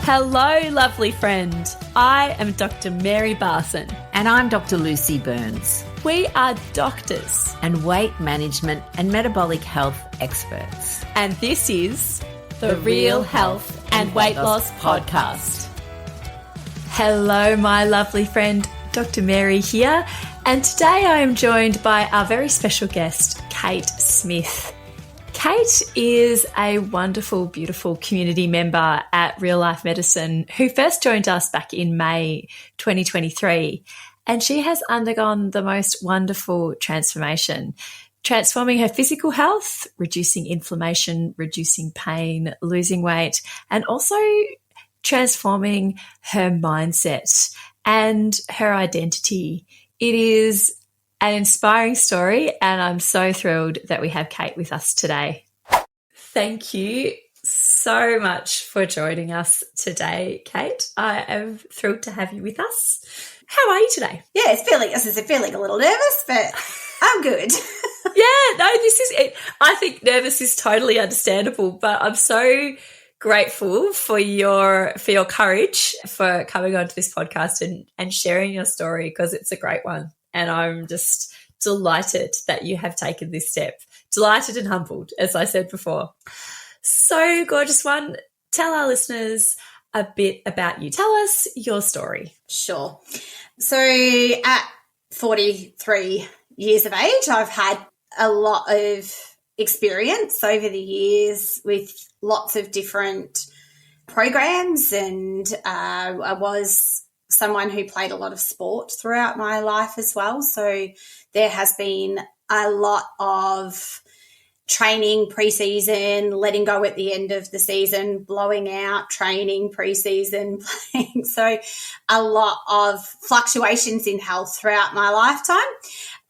Hello, lovely friend. I am Dr. Mary Barson. And I'm Dr. Lucy Burns. We are doctors and weight management and metabolic health experts. and this is the Real Health and Weight Loss Podcast. Hello, my lovely friend, Dr. Mary here, and today I am joined by our very special guest, Kate Smith. Kate is a wonderful, beautiful community member at Real Life Medicine who first joined us back in May 2023, and she has undergone the most wonderful transformation, transforming her physical health, reducing inflammation, reducing pain, losing weight, and also transforming her mindset and her identity. It is an inspiring story, and I'm so thrilled that we have Kate with us today. Thank you so much for joining us today, Kate. I am thrilled to have you with us. How are you today? Yeah, it's feeling a little nervous, but I'm good. Yeah, no, this is it. I think nervous is totally understandable, but I'm so grateful for your courage for coming onto this podcast and sharing your story, because it's a great one. And I'm just delighted that you have taken this step. Delighted and humbled, as I said before. So, gorgeous one, tell our listeners a bit about you. Tell us your story. Sure. So at 43 years of age, I've had a lot of experience over the years with lots of different programs, and I was someone who played a lot of sport throughout my life as well. So there has been a lot of training pre-season, letting go at the end of the season, blowing out, training pre-season, playing. So a lot of fluctuations in health throughout my lifetime.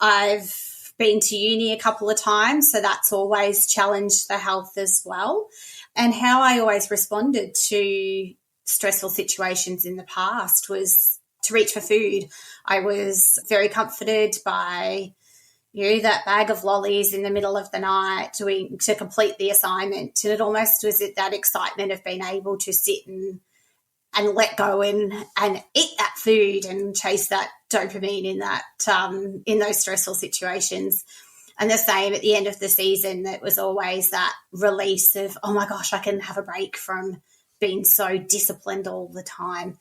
I've been to uni a couple of times, so that's always challenged the health as well. And how I always responded to stressful situations in the past was to reach for food. I was very comforted by, that bag of lollies in the middle of the night to complete the assignment. And it almost was that excitement of being able to sit and let go and eat that food and chase that dopamine in those stressful situations. And the same at the end of the season, it was always that release of, oh my gosh, I can have a break from being so disciplined all the time.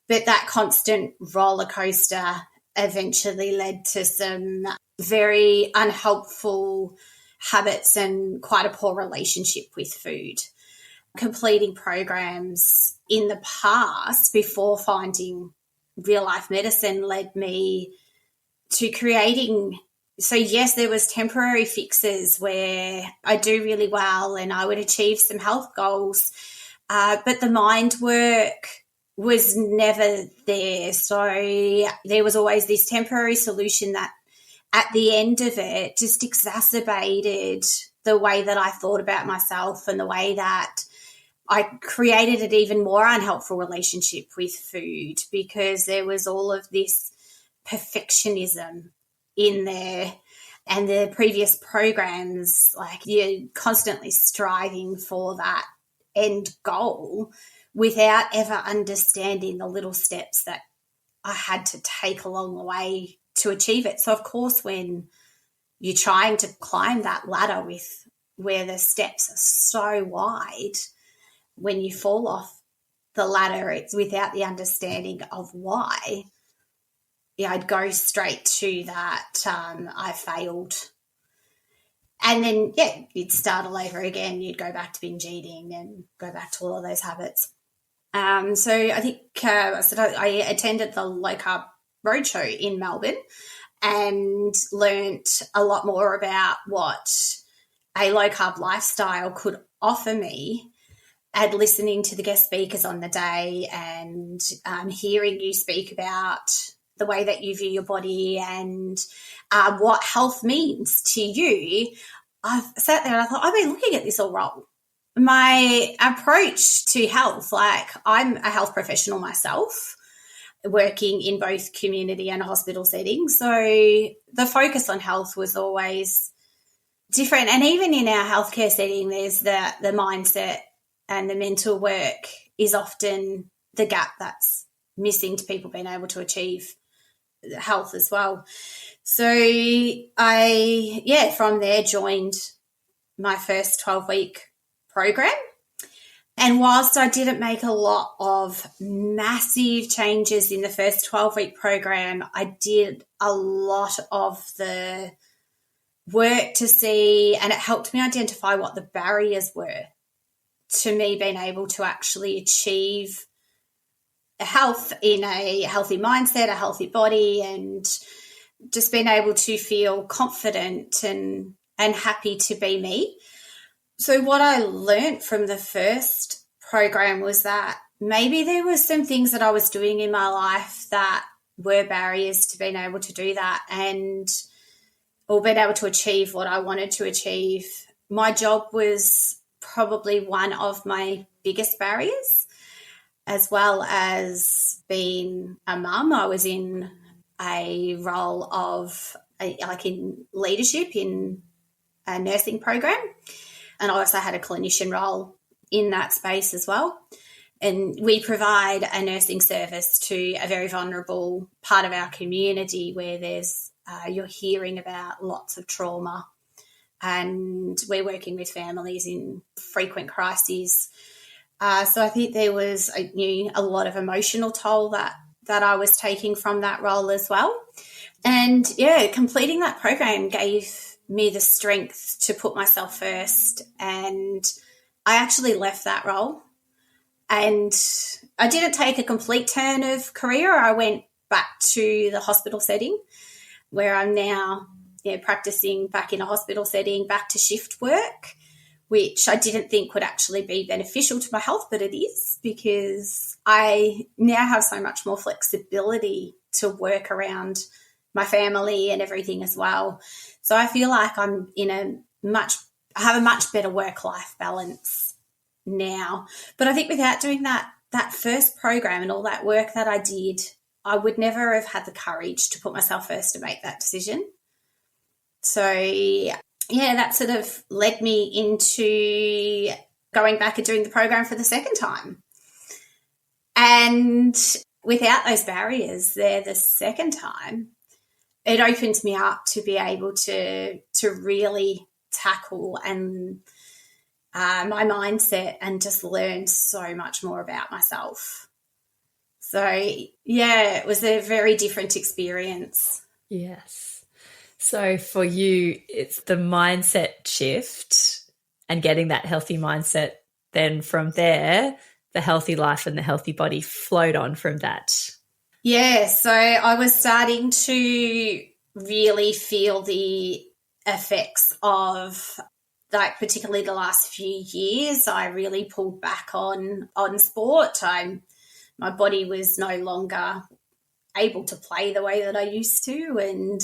But that constant roller coaster eventually led to some very unhelpful habits and quite a poor relationship with food. Completing programs in the past before finding Real Life Medicine led me to creating. So yes, there was temporary fixes where I do really well and I would achieve some health goals, but the mind work was never there. So there was always this temporary solution that at the end of it just exacerbated the way that I thought about myself and the way that I created an even more unhelpful relationship with food, because there was all of this perfectionism in there. And the previous programs, like, you're constantly striving for that end goal without ever understanding the little steps that I had to take along the way to achieve it. So, of course, when you're trying to climb that ladder where the steps are so wide, when you fall off the ladder, it's without the understanding of why. Yeah, I'd go straight to that, I failed. And then, you'd start all over again. You'd go back to binge eating and go back to all of those habits. So I think I attended the Low Carb roadshow in Melbourne and learnt a lot more about what a low carb lifestyle could offer me, and listening to the guest speakers on the day and hearing you speak about the way that you view your body and what health means to you. I've sat there and I thought, I've been looking at this all wrong. My approach to health, like, I'm a health professional myself, working in both community and hospital settings. So the focus on health was always different. And even in our healthcare setting, there's the mindset and the mental work is often the gap that's missing to people being able to achieve health as well. So from there joined my first 12-week program. And whilst I didn't make a lot of massive changes in the first 12-week program, I did a lot of the work to see, and it helped me identify what the barriers were to me being able to actually achieve health in a healthy mindset, a healthy body, and just being able to feel confident and happy to be me. So what I learned from the first program was that maybe there were some things that I was doing in my life that were barriers to being able to do that or being able to achieve what I wanted to achieve. My job was probably one of my biggest barriers, as well as being a mum. I was in a role of in leadership in a nursing program. And I also had a clinician role in that space as well. And we provide a nursing service to a very vulnerable part of our community where there's you're hearing about lots of trauma, and we're working with families in frequent crises. So I think there was a lot of emotional toll that I was taking from that role as well. And, completing that program gave me the strength to put myself first, and I actually left that role, and I didn't take a complete turn of career. I went back to the hospital setting where I'm now practicing back in a hospital setting, back to shift work, which I didn't think would actually be beneficial to my health, but it is, because I now have so much more flexibility to work around my family and everything as well. So I feel like I'm I have a much better work-life balance now. But I think without doing that first program and all that work that I did, I would never have had the courage to put myself first to make that decision. So, that sort of led me into going back and doing the program for the second time. And without those barriers there the second time, it opened me up to be able to really tackle and my mindset and just learn so much more about myself. So, it was a very different experience. Yes. So for you, it's the mindset shift and getting that healthy mindset. Then from there, the healthy life and the healthy body flowed on from that. Yeah, so I was starting to really feel the effects of, particularly the last few years. I really pulled back on sport. My body was no longer able to play the way that I used to, and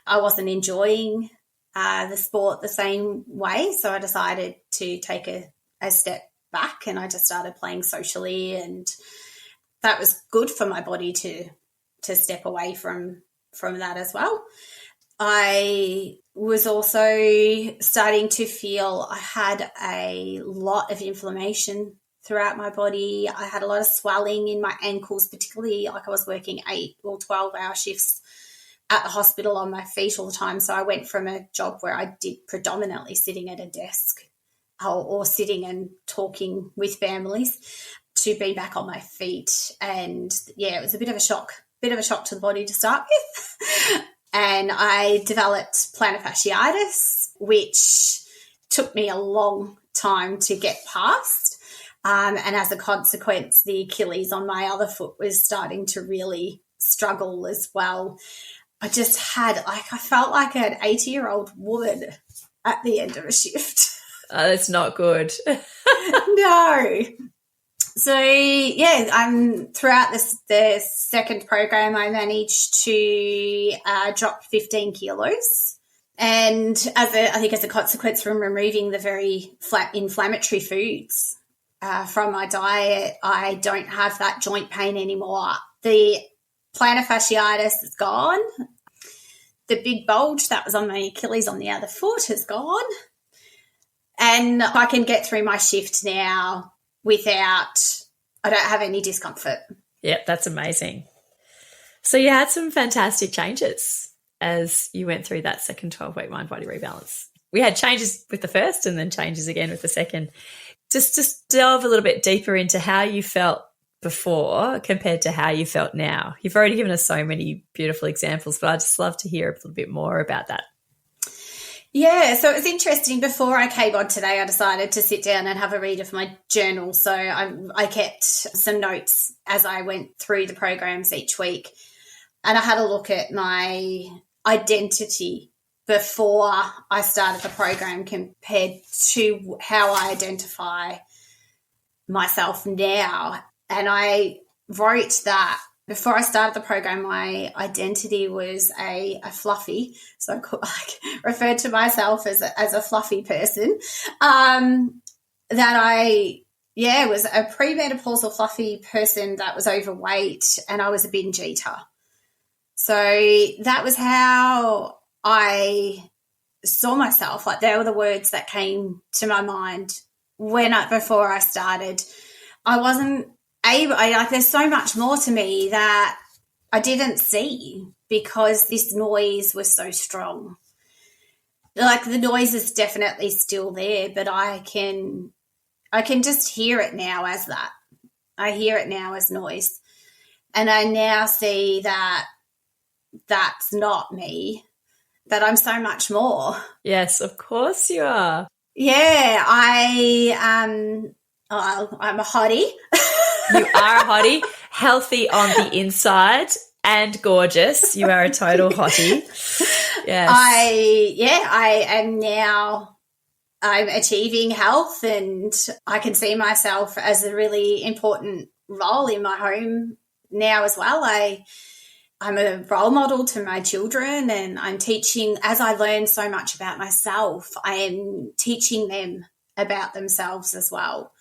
I wasn't enjoying the sport the same way. So I decided to take a step back, and I just started playing socially, and that was good for my body to step away from that as well. I was also starting to feel I had a lot of inflammation throughout my body. I had a lot of swelling in my ankles, particularly I was working 8 or 12-hour shifts at the hospital on my feet all the time. So I went from a job where I did predominantly sitting at a desk or sitting and talking with families to be back on my feet. And it was a bit of a shock to the body to start with. And I developed plantar fasciitis, which took me a long time to get past. And as a consequence, the Achilles on my other foot was starting to really struggle as well. I just had, I felt like an 80-year-old woman at the end of a shift. Oh, that's not good. No. So, throughout the second program, I managed to drop 15 kilos. And as a consequence from removing the very inflammatory foods from my diet, I don't have that joint pain anymore. The plantar fasciitis is gone. The big bulge that was on my Achilles on the other foot is gone. And I can get through my shift now without I don't have any discomfort. Yeah, that's amazing. So you had some fantastic changes as you went through that second 12-week mind-body rebalance. We had changes with the first and then changes again with the second. Just delve a little bit deeper into how you felt before compared to how you felt now. You've already given us so many beautiful examples, but I'd just love to hear a little bit more about that. Yeah, so it was interesting. Before I came on today, I decided to sit down and have a read of my journal. So I kept some notes as I went through the programs each week. And I had a look at my identity before I started the program compared to how I identify myself now. And I wrote that before I started the program, my identity was a fluffy. So I referred to myself as a fluffy person. That I was a premenopausal fluffy person that was overweight, and I was a binge eater. So that was how I saw myself. Like, they were the words that came to my mind before I started. I wasn't there's so much more to me that I didn't see because this noise was so strong. Like, the noise is definitely still there, but I can just hear it now as that. I hear it now as noise. And I now see that that's not me, that I'm so much more. Yes, of course you are. Yeah, I'm a hottie. You are a hottie, healthy on the inside and gorgeous. You are a total hottie. Yes. I am now, I'm achieving health, and I can see myself as a really important role in my home now as well. I'm a role model to my children, and I'm teaching, as I learn so much about myself, I am teaching them about themselves as well.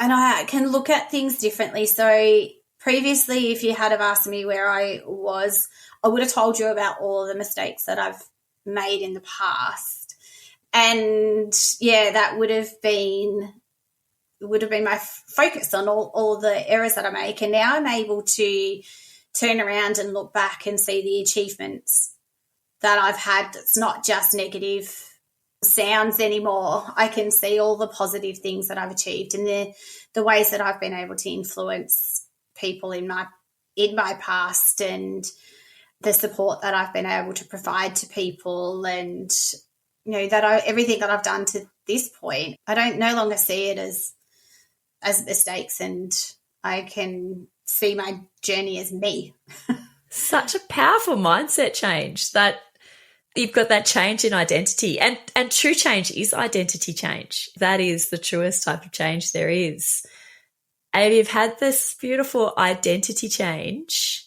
And I can look at things differently. So previously, if you had have asked me where I was, I would have told you about all the mistakes that I've made in the past. And yeah, that would have been my focus on all the errors that I make. And now I'm able to turn around and look back and see the achievements that I've had. It's not just negative sounds anymore. I can see all the positive things that I've achieved and the ways that I've been able to influence people in my past, and the support that I've been able to provide to people, and everything that I've done to this point. I don't no longer see it as mistakes, and I can see my journey as me. Such a powerful mindset change, that you've got that change in identity, and true change is identity change. That is the truest type of change there is. And you've had this beautiful identity change.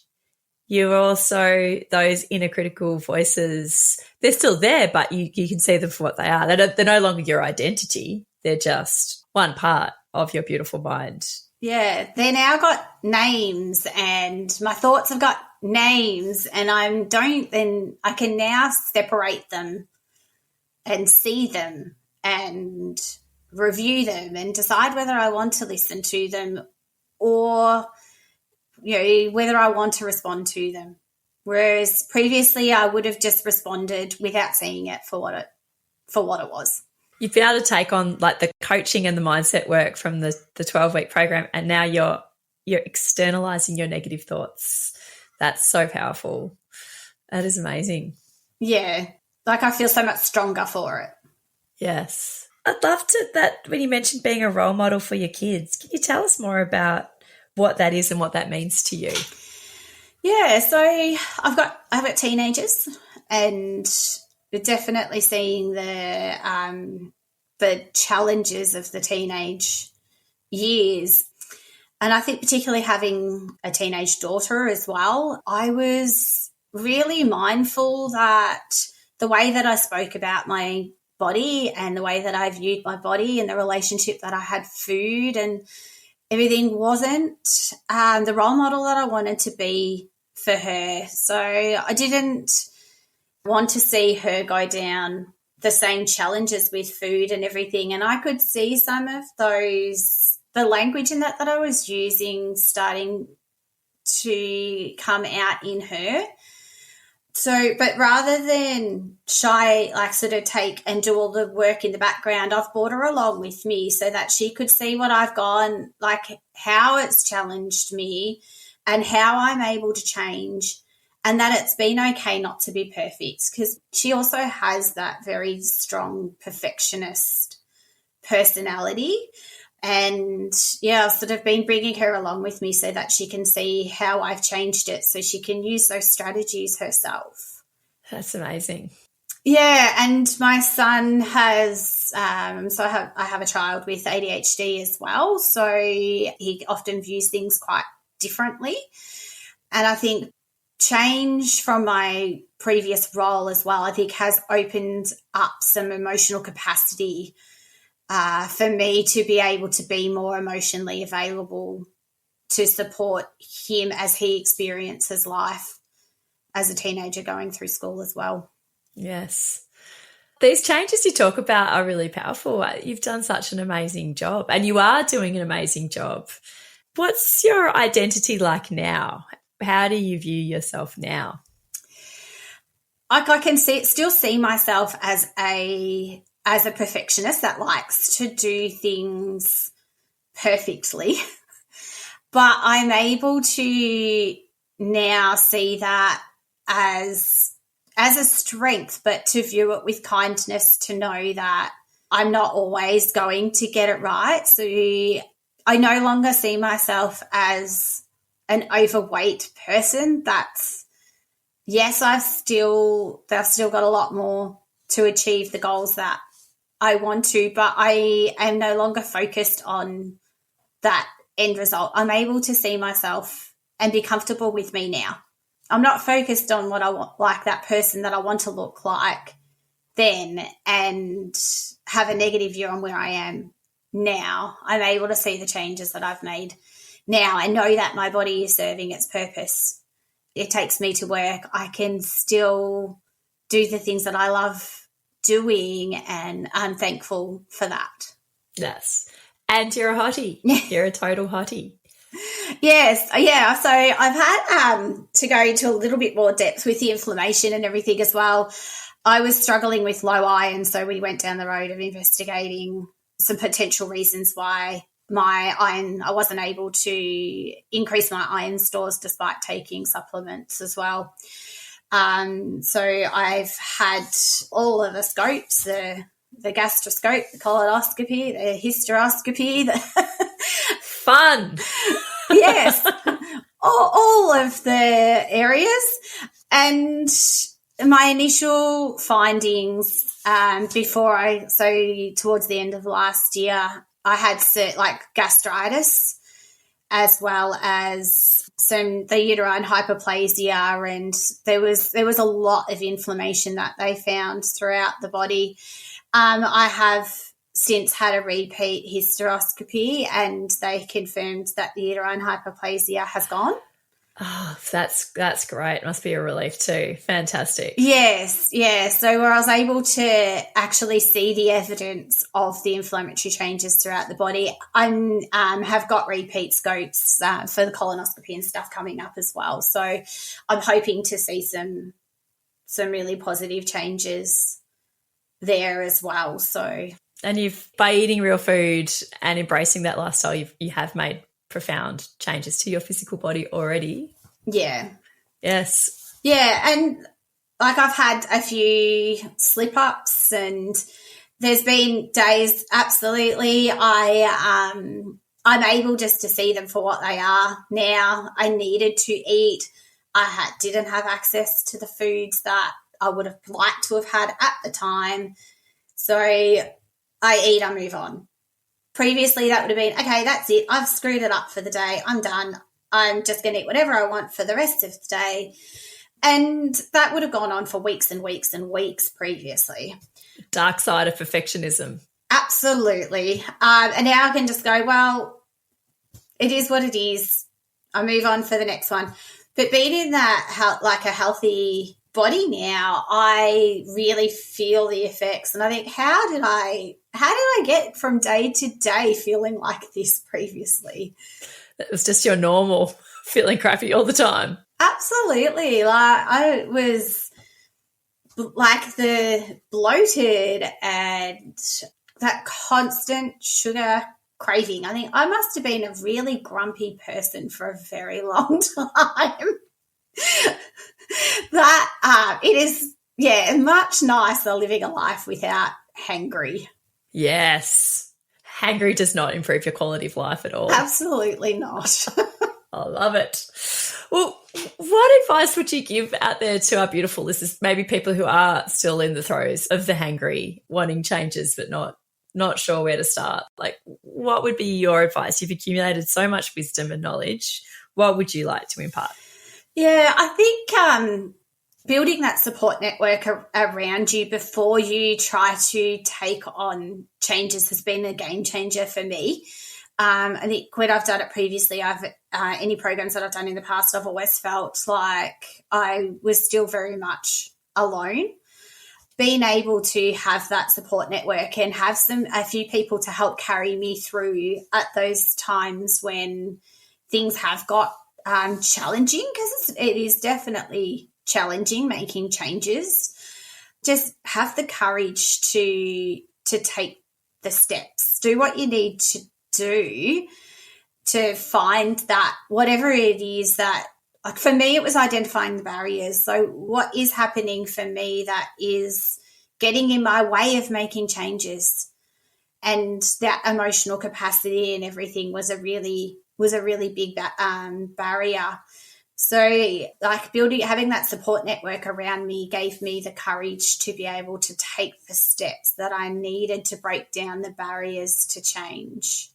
You're also, those inner critical voices, they're still there, but you can see them for what they are. They're no longer your identity. They're just one part of your beautiful mind. Yeah, they now got names, and my thoughts have got names, and I can now separate them and see them and review them and decide whether I want to listen to them or whether I want to respond to them. Whereas previously I would have just responded without seeing it for what it was. You've been able to take on like the coaching and the mindset work from the 12-week program, and now you're externalizing your negative thoughts. That's so powerful. That is amazing. Yeah, like I feel so much stronger for it. Yes. I'd love that when you mentioned being a role model for your kids, can you tell us more about what that is and what that means to you? Yeah, so I've got teenagers, and definitely seeing the challenges of the teenage years. And I think particularly having a teenage daughter as well, I was really mindful that the way that I spoke about my body and the way that I viewed my body and the relationship that I had food and everything wasn't the role model that I wanted to be for her. So I didn't want to see her go down the same challenges with food and everything. And I could see some of those the language in that I was using starting to come out in her. So, but rather than shy, like sort of take and do all the work in the background, I've brought her along with me so that she could see what I've gone, like how it's challenged me and how I'm able to change, and that it's been okay not to be perfect, because she also has that very strong perfectionist personality. And yeah, I've sort of been bringing her along with me so that she can see how I've changed it so she can use those strategies herself. That's amazing. Yeah, and my son has, so I have a child with ADHD as well, so he often views things quite differently. And I think change from my previous role as well, I think has opened up some emotional capacity for me to be able to be more emotionally available to support him as he experiences life as a teenager going through school as well. Yes. These changes you talk about are really powerful. You've done such an amazing job, and you are doing an amazing job. What's your identity like now? How do you view yourself now? I can still see myself as a perfectionist that likes to do things perfectly, but I'm able to now see that as a strength, but to view it with kindness, to know that I'm not always going to get it right. So I no longer see myself as an overweight person. Yes, I've still got a lot more to achieve the goals that I want to, but I am no longer focused on that end result. I'm able to see myself and be comfortable with me now. I'm not focused on what I want, like that person that I want to look like then, and have a negative view on where I am now. I'm able to see the changes that I've made now and know that my body is serving its purpose. It takes me to work. I can still do the things that I love doing, and I'm thankful for that. Yes. And you're a hottie. You're a total hottie. Yes. Yeah. So I've had to go into a little bit more depth with the inflammation and everything as well. I was struggling with low iron, so we went down the road of investigating some potential reasons why my iron, I wasn't able to increase my iron stores despite taking supplements as well. So I've had all of the scopes, the gastroscope, the colonoscopy, the hysteroscopy, Fun. Yes, all of the areas. And my initial findings towards the end of last year, I had like gastritis, as well as the uterine hyperplasia, and there was a lot of inflammation that they found throughout the body. I have since had a repeat hysteroscopy, and they confirmed that the uterine hyperplasia has gone. Oh, that's great. Must be a relief too. Fantastic. Yes, yeah. So where I was able to actually see the evidence of the inflammatory changes throughout the body. I have got repeat scopes for the colonoscopy and stuff coming up as well. So I'm hoping to see some really positive changes there as well. So, and by eating real food and embracing that lifestyle, you have made profound changes to your physical body already. Yeah. Yes. Yeah, and like I've had a few slip-ups, and there's been days, absolutely, I'm able just to see them for what they are now. I needed to eat. Didn't have access to the foods that I would have liked to have had at the time. So I eat, I move on. Previously, that would have been, okay, that's it. I've screwed it up for the day. I'm done. I'm just going to eat whatever I want for the rest of the day. And that would have gone on for weeks and weeks and weeks previously. Dark side of perfectionism. Absolutely. And now I can just go, well, it is what it is. I move on for the next one. But being in that, like a healthy body now, I really feel the effects, and I think, how did I get from day to day feeling like this previously? It was just your normal feeling crappy all the time. Absolutely. Like, I was like the bloated and that constant sugar craving. I think I must have been a really grumpy person for a very long time. That it is, much nicer living a life without hangry. Yes. Hangry does not improve your quality of life at all. Absolutely not. I love it. Well, what advice would you give out there to our beautiful listeners, maybe people who are still in the throes of the hangry, wanting changes but not sure where to start? Like, what would be your advice? You've accumulated so much wisdom and knowledge. What would you like to impart? Yeah, I think building that support network around you before you try to take on changes has been a game changer for me. I think when I've done it previously, any programs that I've done in the past, I've always felt like I was still very much alone. Being able to have that support network and have a few people to help carry me through at those times when things have got challenging, because it is definitely challenging making changes. Just have the courage to take the steps, do what you need to do to find that whatever it is that, like, for me it was identifying the barriers. So what is happening for me that is getting in my way of making changes, and that emotional capacity and everything was a really big barrier. So like having that support network around me gave me the courage to be able to take the steps that I needed to break down the barriers to change.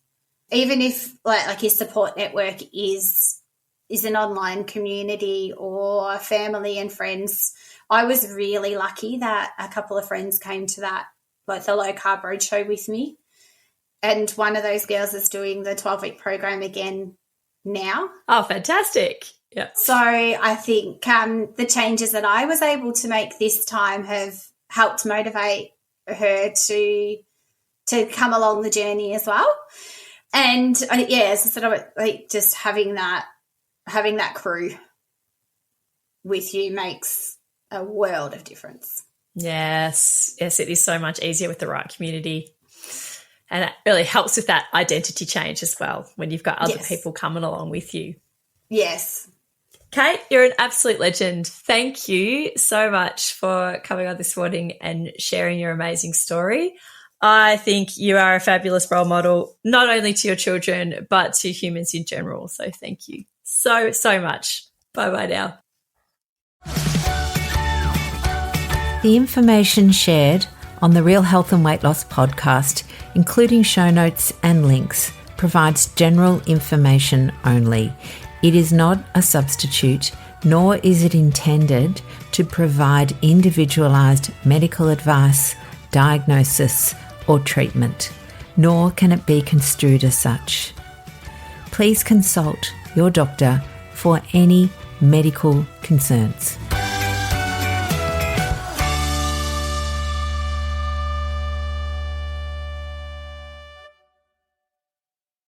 Even if like your support network is an online community or family and friends. I was really lucky that a couple of friends came to that, like the low carb roadshow with me. And one of those girls is doing the 12-week program again now. Oh, fantastic. Yeah. So I think the changes that I was able to make this time have helped motivate her to come along the journey as well. And as I said, like, just having that crew with you makes a world of difference. Yes, it is so much easier with the right community. And it really helps with that identity change as well when you've got other people coming along with you. Yes. Kate, you're an absolute legend. Thank you so much for coming on this morning and sharing your amazing story. I think you are a fabulous role model, not only to your children, but to humans in general. So thank you so, so much. Bye-bye now. The information shared on the Real Health and Weight Loss podcast, including show notes and links, provides general information only. It is not a substitute, nor is it intended to provide individualised medical advice, diagnosis, or treatment, nor can it be construed as such. Please consult your doctor for any medical concerns.